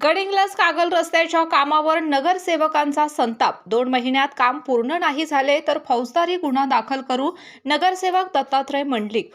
गडिंग्लज कागल रस्त्याच्या कामावर नगरसेवकांचा संताप। 2 महिन्यात काम पूर्ण नाही झाले तर फौजदारी गुन्हा दाखल करू, नगरसेवक दत्तात्रय मंडलिक।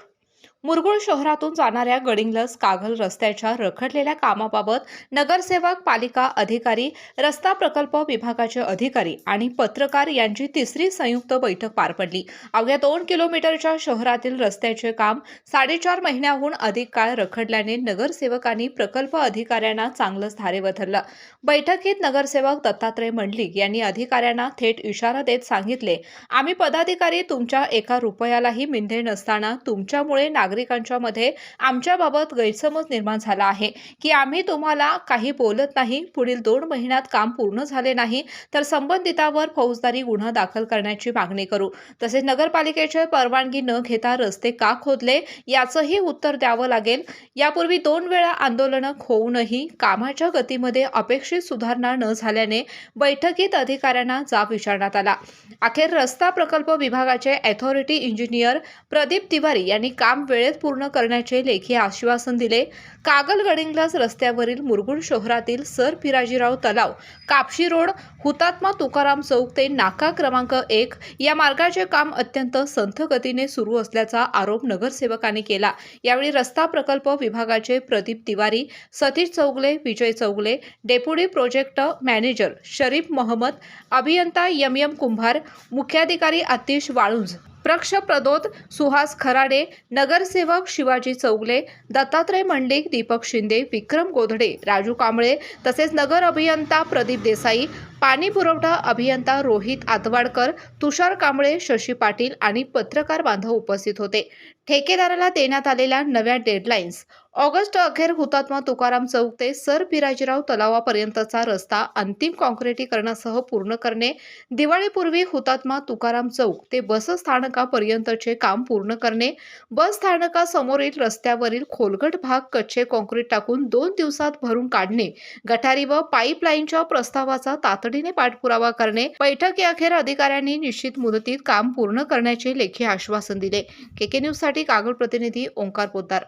मुरगुड शहरातून जाणाऱ्या गडिंग्लज कागल रस्त्याच्या रखडलेल्या कामाबाबत नगरसेवक, पालिका अधिकारी, रस्ता प्रकल्प विभागाचे अधिकारी आणि पत्रकार यांची तिसरी संयुक्त बैठक पार पडली। अवघ्या 2 किलोमीटरच्या शहरातील रस्त्याचे काम 4.5 महिन्याहून अधिक काळ रखडल्याने नगरसेवकांनी प्रकल्प अधिकाऱ्यांना चांगलंच धारेवर धरलं। बैठकीत नगरसेवक दत्तात्रय मंडलिक यांनी अधिकाऱ्यांना थेट इशारा देत सांगितले, आम्ही पदाधिकारी तुमच्या 1 रुपयालाही मिंधे नसताना तुमच्यामुळे नागरिकांच्या मध्ये आमच्याबाबत गैरसमज निर्माण झाला आहे की आम्ही तुम्हाला काही बोलत नाही। पुढील 2 महिन्यात काम पूर्ण झाले नाही तर संबंधितावर फौजदारी गुन्हा दाखल करण्याची मागणी करू। तसेच नगरपालिकेची परवानगी न घेता रस्ते का खोदले याचंही उत्तर द्यावं लागेल। यापूर्वी 2 वेळा आंदोलनं होऊनही कामाच्या गतीमध्ये अपेक्षित सुधारणा न झाल्याने बैठकीत अधिकाऱ्यांना जाब विचारण्यात आला। अखेर रस्ता प्रकल्प विभागाचे अथॉरिटी इंजिनियर प्रदीप तिवारी यांनी काम वेळेत पूर्ण करण्याचे लेखी आश्वासन दिले। कागल गडिंग्लज रस्त्यावरील मुरगुड शहरातील सर पिराजीराव तलाव, कापशी रोड, हुतात्मा तुकाराम चौक ते नाका क्रमांक 1 या मार्गाचे काम अत्यंत संथ गतीने सुरू असल्याचा आरोप नगरसेवकांनी केला। यावेळी रस्ता प्रकल्प विभागाचे Pradeep Tiwari, Satish Chougale, Vijay Chougale, deputy project manager Sharif Mohammad, अभियंता एम कुंभार, मुख्याधिकारी आतिश वाळुंज, प्रक्ष प्रदोत, सुहास खराडे, नगरसेवक शिवाजी चौगले, दत्तात्रय मंडलिक, दीपक शिंदे, विक्रम गोधडे, राजू कांबळे तसेच नगर अभियंता प्रदीप देसाई, पाणी पुरवठा अभियंता रोहित आतवाडकर, तुषार कांबळे, शशी पाटील आणि पत्रकार बांधव उपस्थित होते। ठेकेदाराला देण्यात आलेल्या नव्या डेडलाईन्स: ऑगस्ट अखेर हुतात्मा तुकाराम चौक ते सर पिराजीराव तलावापर्यंतचा रस्ता अंतिम काँक्रिटीकरणासह पूर्ण करणे, दिवाळीपूर्वी हुतात्मा तुकाराम चौक ते बस स्थानकापर्यंतचे काम पूर्ण करणे, बस स्थानकासमोरील रस्त्यावरील खोलगट भाग कच्चे काँक्रीट टाकून 2 दिवसात भरून काढणे, गटारी व पाईपलाईनच्या प्रस्तावाचा तातडीने पाठपुरावा करणे। बैठकीअखेर अधिकाऱ्यांनी निश्चित मुदतीत काम पूर्ण करण्याचे लेखी आश्वासन दिले। केके न्यूज साठी कागल प्रतिनिधी ओंकार पोद्दार।